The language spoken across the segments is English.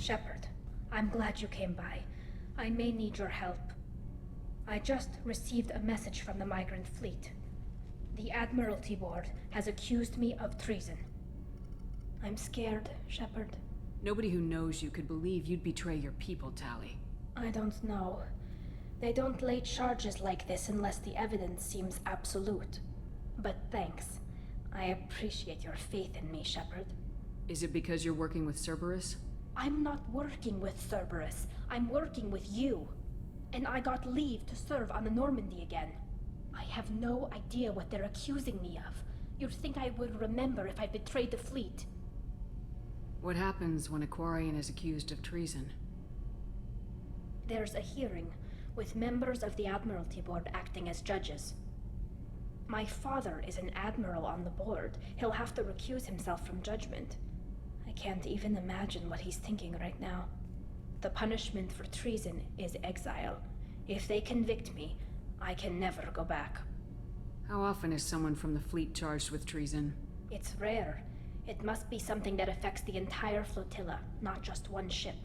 Shepard, I'm glad you came by. I may need your help. I just received a message from the migrant fleet. The Admiralty Board has accused me of treason. I'm scared, Shepard. Nobody who knows you could believe you'd betray your people, Tali. I don't know. They don't lay charges like this unless the evidence seems absolute. But thanks. I appreciate your faith in me, Shepard. Is it because you're working with Cerberus? I'm not working with Cerberus. I'm working with you. And I got leave to serve on the Normandy again. I have no idea what they're accusing me of. You'd think I would remember if I betrayed the fleet. What happens when a Quarian is accused of treason? There's a hearing, with members of the Admiralty Board acting as judges. My father is an admiral on the board. He'll have to recuse himself from judgment. I can't even imagine what he's thinking right now. The punishment for treason is exile. If they convict me, I can never go back. How often is someone from the fleet charged with treason? It's rare. It must be something that affects the entire flotilla, not just one ship.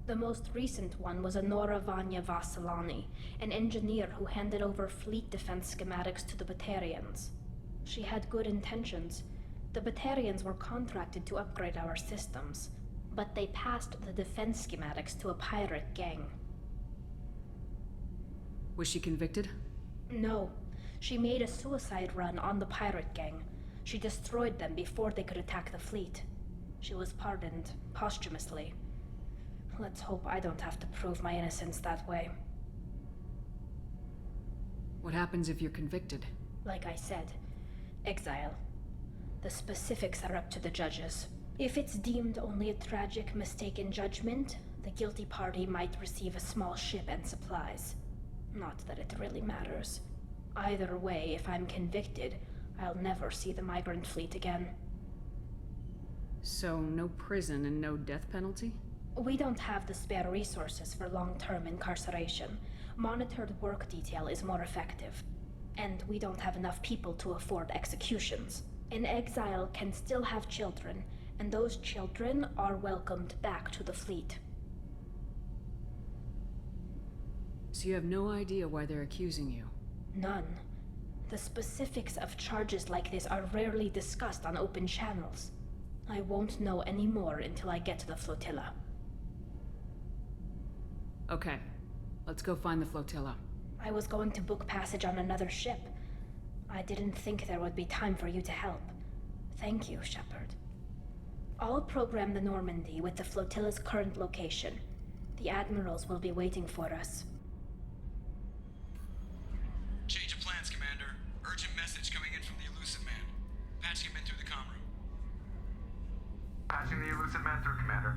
The most recent one was Honora Vanya Vassilani, an engineer who handed over fleet defense schematics to the Batarians. She had good intentions. The Batarians were contracted to upgrade our systems, but they passed the defense schematics to a pirate gang. Was she convicted? No. She made a suicide run on the pirate gang. She destroyed them before they could attack the fleet. She was pardoned posthumously. Let's hope I don't have to prove my innocence that way. What happens if you're convicted? Like I said, exile. The specifics are up to the judges. If it's deemed only a tragic mistake in judgment, the guilty party might receive a small ship and supplies. Not that it really matters. Either way, if I'm convicted, I'll never see the migrant fleet again. So, no prison and no death penalty? We don't have the spare resources for long-term incarceration. Monitored work detail is more effective. And we don't have enough people to afford executions. An exile can still have children, and those children are welcomed back to the fleet. So you have no idea why they're accusing you? None. The specifics of charges like this are rarely discussed on open channels. I won't know any more until I get to the flotilla. Okay. Let's go find the flotilla. I was going to book passage on another ship. I didn't think there would be time for you to help. Thank you, Shepard. I'll program the Normandy with the flotilla's current location. The admirals will be waiting for us. Change of plans, Commander. Urgent message coming in from the Illusive Man. Patching him in through the comm room. Patching the Illusive Man through, Commander.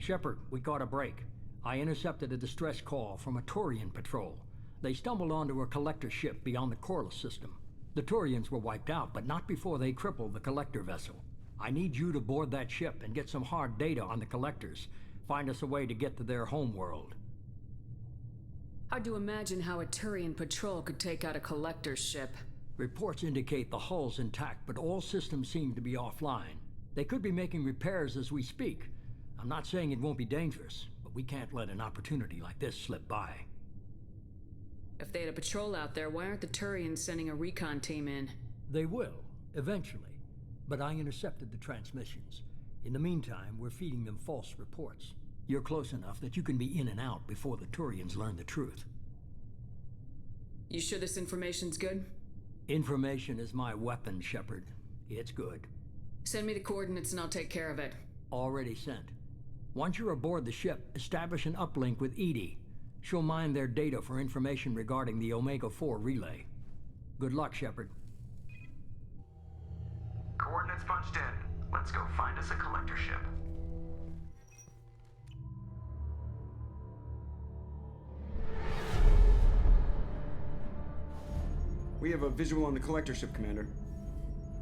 Shepard, we caught a break. I intercepted a distress call from a Turian patrol. They stumbled onto a collector ship beyond the Corliss system. The Turians were wiped out, but not before they crippled the collector vessel. I need you to board that ship and get some hard data on the collectors. Find us a way to get to their homeworld. Hard to imagine how a Turian patrol could take out a collector's ship. Reports indicate the hull's intact, but all systems seem to be offline. They could be making repairs as we speak. I'm not saying it won't be dangerous, but we can't let an opportunity like this slip by. If they had a patrol out there, why aren't the Turians sending a recon team in? They will, eventually. But I intercepted the transmissions. In the meantime, we're feeding them false reports. You're close enough that you can be in and out before the Turians learn the truth. You sure this information's good? Information is my weapon, Shepard. It's good. Send me the coordinates and I'll take care of it. Already sent. Once you're aboard the ship, establish an uplink with EDI. She'll mine their data for information regarding the Omega-4 relay. Good luck, Shepard. Coordinates punched in. Let's go find us a collector ship. We have a visual on the collector ship, Commander.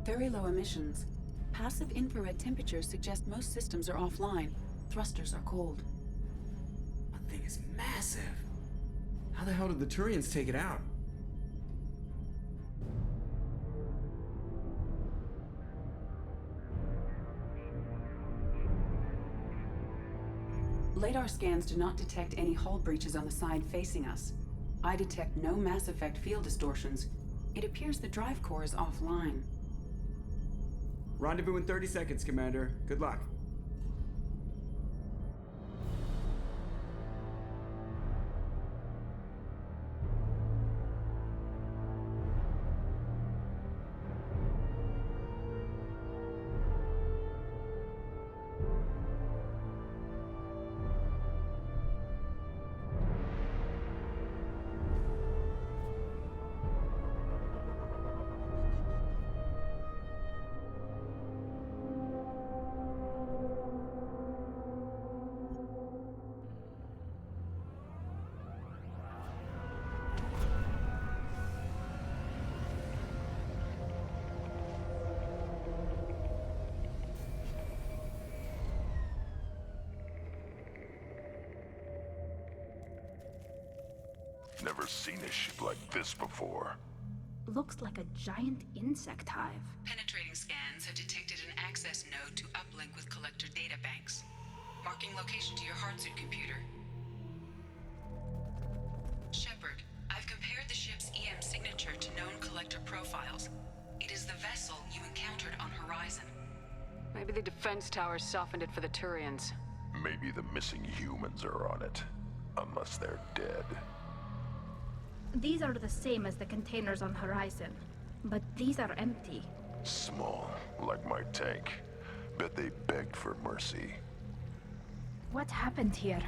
Very low emissions. Passive infrared temperatures suggest most systems are offline. Thrusters are cold. That thing is massive. How the hell did the Turians take it out? LADAR scans do not detect any hull breaches on the side facing us. I detect no Mass Effect field distortions. It appears the drive core is offline. Rendezvous in 30 seconds, Commander. Good luck. Never seen a ship like this before. Looks like a giant insect hive. Penetrating scans have detected an access node to uplink with collector databanks. Marking location to your hardsuit computer. Shepard, I've compared the ship's EM signature to known collector profiles. It is the vessel you encountered on Horizon. Maybe the defense towers softened it for the Turians. Maybe the missing humans are on it. Unless they're dead. These are the same as the containers on Horizon, but these are empty. Small, like my tank. Bet they begged for mercy. What happened here?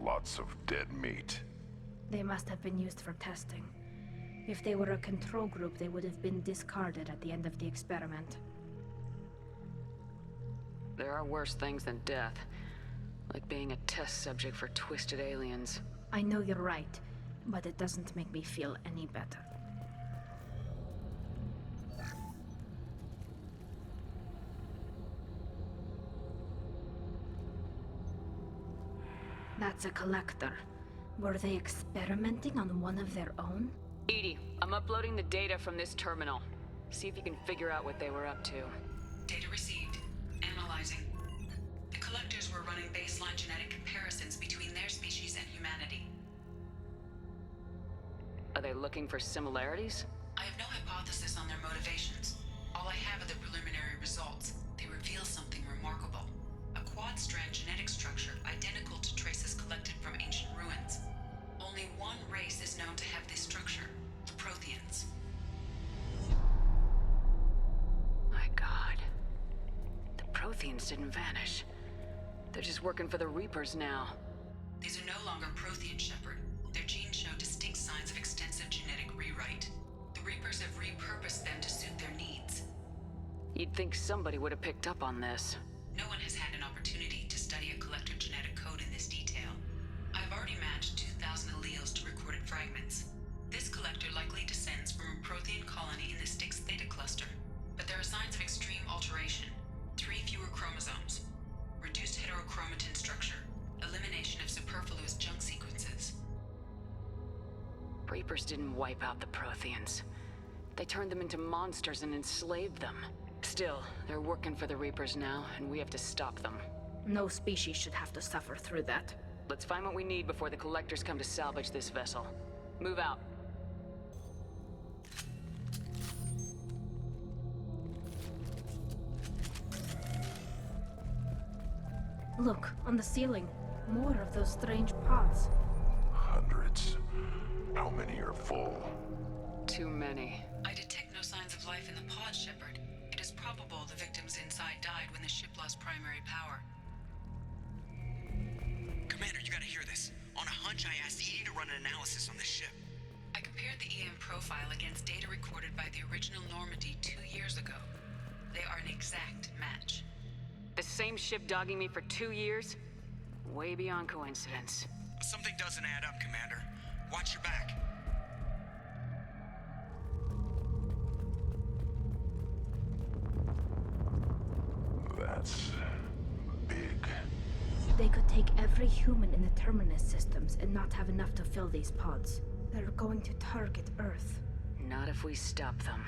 Lots of dead meat. They must have been used for testing. If they were a control group, they would have been discarded at the end of the experiment. There are worse things than death. Like being a test subject for twisted aliens. I know you're right, but it doesn't make me feel any better. That's a collector. Were they experimenting on one of their own? EDI, I'm uploading the data from this terminal. See if you can figure out what they were up to. Data received. Analyzing. The collectors were running baseline genetic comparisons between their species and humanity. Are they looking for similarities? I have no hypothesis on their motivations. All I have are the preliminary results. They reveal something remarkable. A quad-strand genetic structure identical to traces collected from ancient ruins. Only one race is known to have this structure, the Protheans. My God. The Protheans didn't vanish. They're just working for the Reapers now. These are no longer Prothean, Shepard. Their genes show distinct signs of extensive genetic rewrite. The Reapers have repurposed them to suit their needs. You'd think somebody would have picked up on this. No one has had an opportunity to study a collector genetic code in this detail. I've already matched 2,000 alleles to recorded fragments. This collector likely descends from a Prothean colony in the Styx Theta cluster, but there are signs of extreme alteration. 3 fewer chromosomes, reduced heterochromatin structure, elimination of superfluous junk sequences. Reapers didn't wipe out the Protheans. They turned them into monsters and enslaved them. Still, they're working for the Reapers now, and we have to stop them. No species should have to suffer through that. Let's find what we need before the Collectors come to salvage this vessel. Move out. Look, on the ceiling. More of those strange pods. Hundreds. How many are full? Too many. I detect no signs of life in the pod, Shepard. It is probable the victims inside died when the ship lost primary power. Commander, you gotta hear this. On a hunch, I asked EDI to run an analysis on this ship. I compared the EM profile against data recorded by the original Normandy 2 years ago. They are an exact match. The same ship dogging me for 2 years? Way beyond coincidence. Something doesn't add up, Commander. Watch your back. That's big. They could take every human in the Terminus systems and not have enough to fill these pods. They're going to target Earth. Not if we stop them.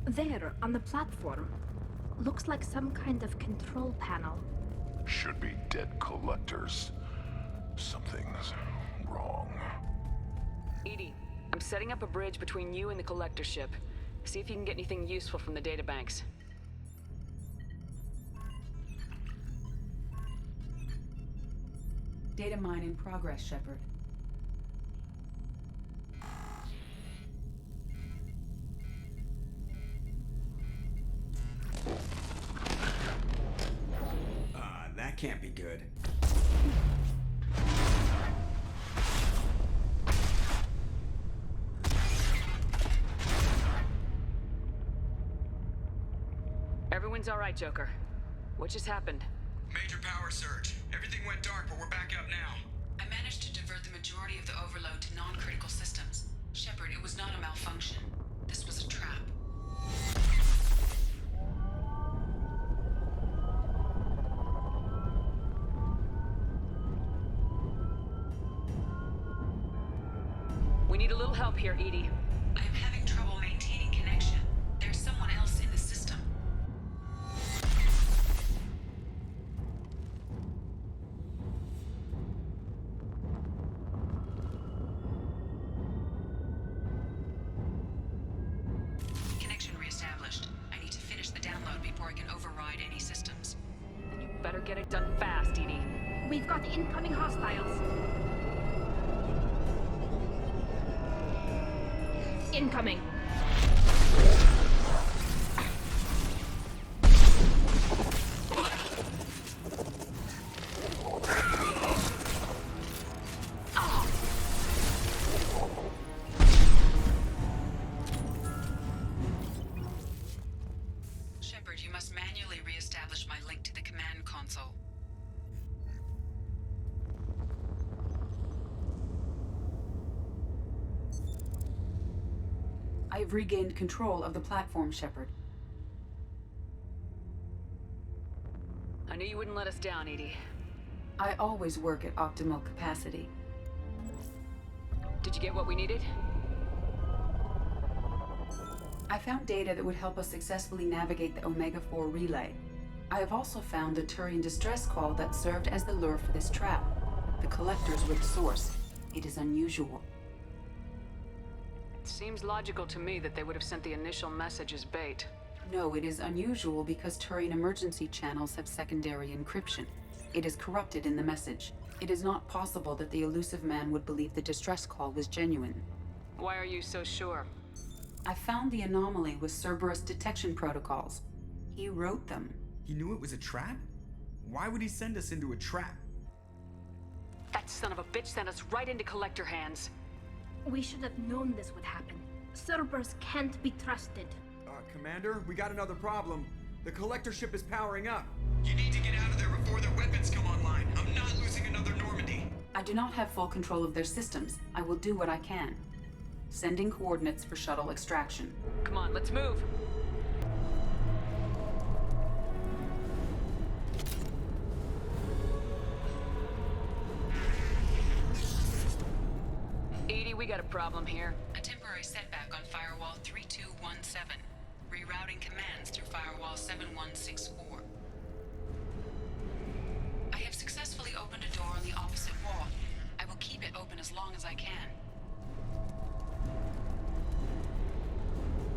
There, on the platform. Looks like some kind of control panel. Should be dead collectors. Something's wrong. Edie, I'm setting up a bridge between you and the collector ship. See if you can get anything useful from the databanks. Data mine in progress, Shepard. That can't be good. Everyone's all right, Joker. What just happened? Major power surge. Everything went dark, but we're back up now. I managed to divert the majority of the overload to non-critical systems. Shepard, it was not a malfunction. This was a trap. We need a little help here, Edie. I am having trouble maintaining connection. There's someone else in the system. Connection reestablished. I need to finish the download before I can override any systems. Then you better get it done fast, Edie. We've got incoming hostiles. Incoming. Shepard, you must manually reestablish my link to the command console. I have regained control of the platform, Shepard. I knew you wouldn't let us down, Edie. I always work at optimal capacity. Did you get what we needed? I found data that would help us successfully navigate the Omega-4 relay. I have also found the Turian distress call that served as the lure for this trap. The collectors were the source. It is unusual. It seems logical to me that they would have sent the initial message as bait. No, it is unusual because Turian emergency channels have secondary encryption. It is corrupted in the message. It is not possible that the elusive man would believe the distress call was genuine. Why are you so sure? I found the anomaly with Cerberus detection protocols. He wrote them. He knew it was a trap? Why would he send us into a trap? That son of a bitch sent us right into collector hands. We should have known this would happen. Cerberus can't be trusted. Commander, we got another problem. The collector ship is powering up. You need to get out of there before their weapons come online. I'm not losing another Normandy. I do not have full control of their systems. I will do what I can. Sending coordinates for shuttle extraction. Come on, let's move. Edie, we got a problem here. A temporary setback on Firewall 3217. Rerouting commands through Firewall 7164. I have successfully opened a door on the opposite wall. I will keep it open as long as I can.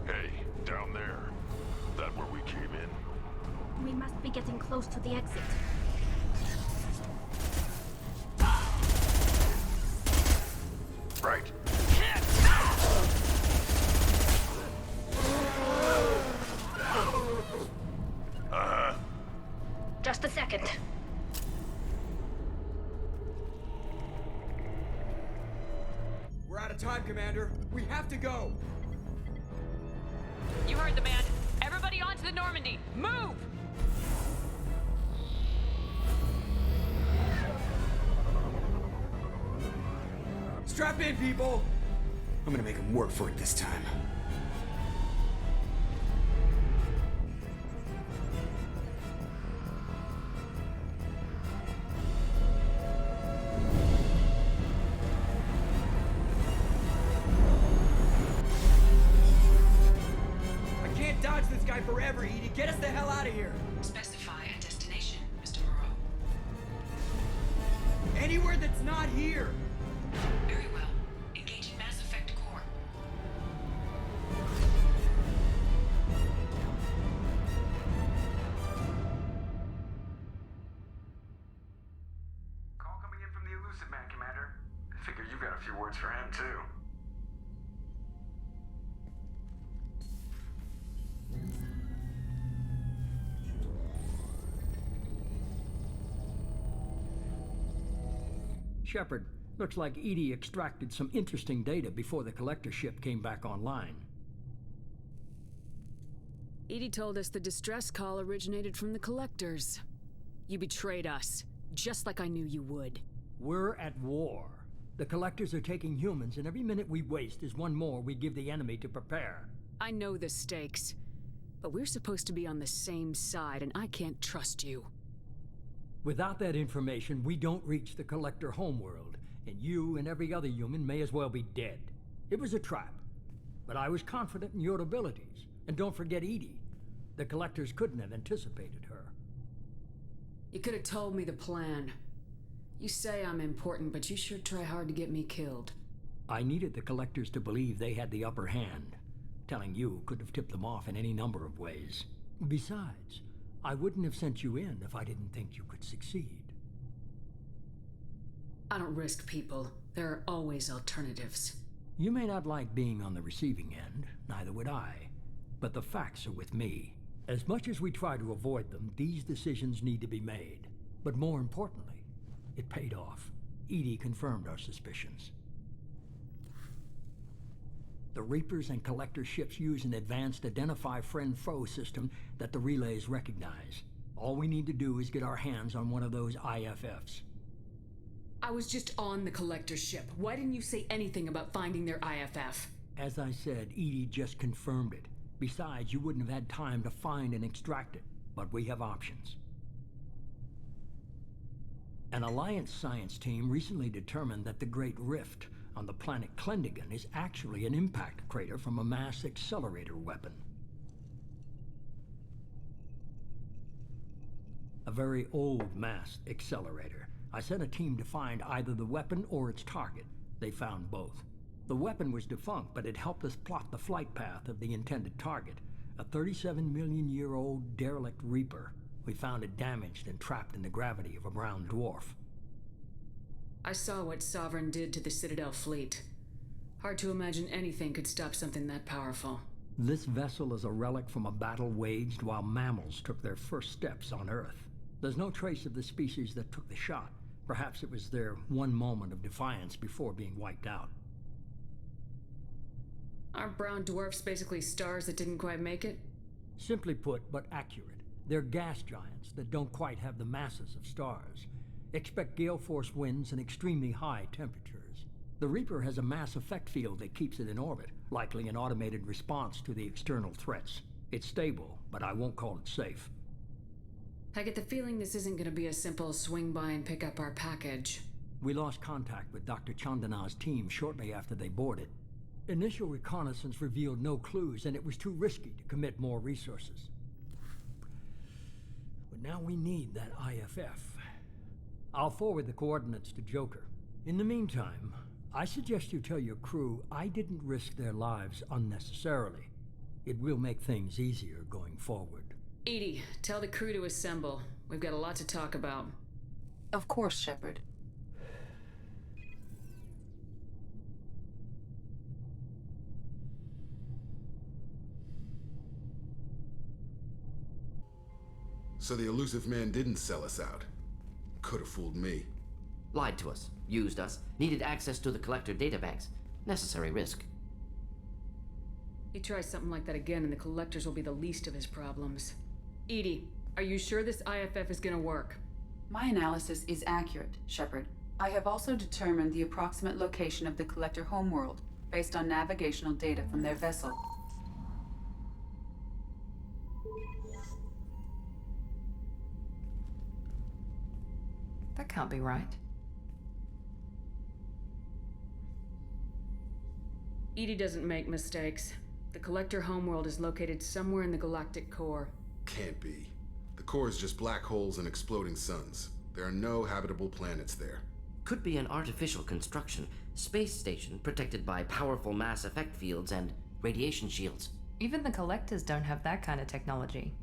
Hey, down there. That where we came in? We must be getting close to the exit. Right. Just a second. We're out of time, Commander. We have to go. You heard the man. Everybody onto the Normandy. Move! Strap in, people. I'm gonna make him work for it this time. I can't dodge this guy forever, Edie. Get us the hell out of here. Specify a destination, Mr. Moreau. Anywhere that's not here. Very well. Engaging Mass Effect Core. Call coming in from the Elusive Man, Commander. I figure you've got a few words for him, too. Shepard, looks like EDI extracted some interesting data before the collector ship came back online. EDI told us the distress call originated from the Collectors. You betrayed us, just like I knew you would. We're at war. The collectors are taking humans, and every minute we waste is one more we give the enemy to prepare. I know the stakes, but we're supposed to be on the same side, and I can't trust you. Without that information, we don't reach the collector homeworld, and you and every other human may as well be dead. It was a trap, but I was confident in your abilities. And don't forget EDI. The collectors couldn't have anticipated her. You could have told me the plan. You say I'm important, but you sure try hard to get me killed. I needed the collectors to believe they had the upper hand. Telling you could have tipped them off in any number of ways. Besides, I wouldn't have sent you in if I didn't think you could succeed. I don't risk people. There are always alternatives. You may not like being on the receiving end, neither would I. But the facts are with me. As much as we try to avoid them, these decisions need to be made. But more importantly, it paid off. EDI confirmed our suspicions. The Reapers and Collector ships use an advanced Identify Friend-Foe system that the relays recognize. All we need to do is get our hands on one of those IFFs. I was just on the Collector ship. Why didn't you say anything about finding their IFF? As I said, EDI just confirmed it. Besides, you wouldn't have had time to find and extract it. But we have options. An Alliance science team recently determined that the Great Rift on the planet Klendagon is actually an impact crater from a mass accelerator weapon. A very old mass accelerator. I sent a team to find either the weapon or its target. They found both. The weapon was defunct, but it helped us plot the flight path of the intended target, a 37-million-year-old derelict Reaper. We found it damaged and trapped in the gravity of a brown dwarf. I saw what Sovereign did to the Citadel fleet. Hard to imagine anything could stop something that powerful. This vessel is a relic from a battle waged while mammals took their first steps on Earth. There's no trace of the species that took the shot. Perhaps it was their one moment of defiance before being wiped out. Aren't brown dwarfs basically stars that didn't quite make it? Simply put, but accurate. They're gas giants that don't quite have the masses of stars. Expect gale force winds and extremely high temperatures. The Reaper has a mass effect field that keeps it in orbit, likely an automated response to the external threats. It's stable, but I won't call it safe. I get the feeling this isn't gonna be a simple swing by and pick up our package. We lost contact with Dr. Chandana's team shortly after they boarded. Initial reconnaissance revealed no clues, and it was too risky to commit more resources. But now we need that IFF. I'll forward the coordinates to Joker. In the meantime, I suggest you tell your crew I didn't risk their lives unnecessarily. It will make things easier going forward. EDI, tell the crew to assemble. We've got a lot to talk about. Of course, Shepard. So the Elusive Man didn't sell us out. Could have fooled me. Lied to us, used us, needed access to the Collector databanks. Necessary risk. He tries something like that again and the Collectors will be the least of his problems. EDI, are you sure this IFF is gonna work? My analysis is accurate, Shepard. I have also determined the approximate location of the Collector homeworld. based on navigational data from their vessel. That can't be right. EDI doesn't make mistakes. The Collector homeworld is located somewhere in the galactic core. Can't be. The core is just black holes and exploding suns. There are no habitable planets there. Could be an artificial construction, space station protected by powerful mass effect fields and radiation shields. Even the Collectors don't have that kind of technology.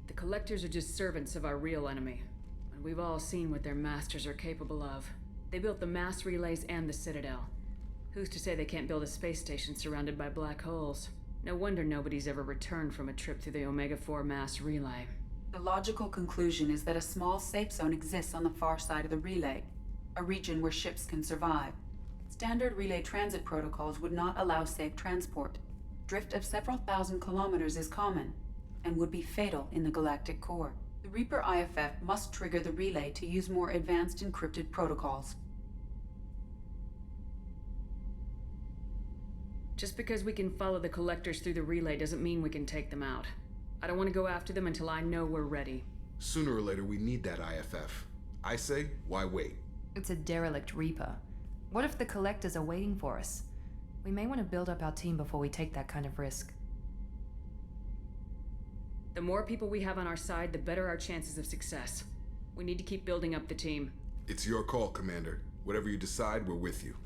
The Collectors are just servants of our real enemy. And we've all seen what their masters are capable of. They built the mass relays and the Citadel. Who's to say they can't build a space station surrounded by black holes? No wonder nobody's ever returned from a trip through the Omega-4 mass relay. The logical conclusion is that a small safe zone exists on the far side of the relay, a region where ships can survive. Standard relay transit protocols would not allow safe transport. Drift of several thousand kilometers is common, and would be fatal in the galactic core. The Reaper IFF must trigger the relay to use more advanced encrypted protocols. Just because we can follow the Collectors through the relay doesn't mean we can take them out. I don't want to go after them until I know we're ready. Sooner or later, we need that IFF. I say, why wait? It's a derelict Reaper. What if the Collectors are waiting for us? We may want to build up our team before we take that kind of risk. The more people we have on our side, the better our chances of success. We need to keep building up the team. It's your call, Commander. Whatever you decide, we're with you.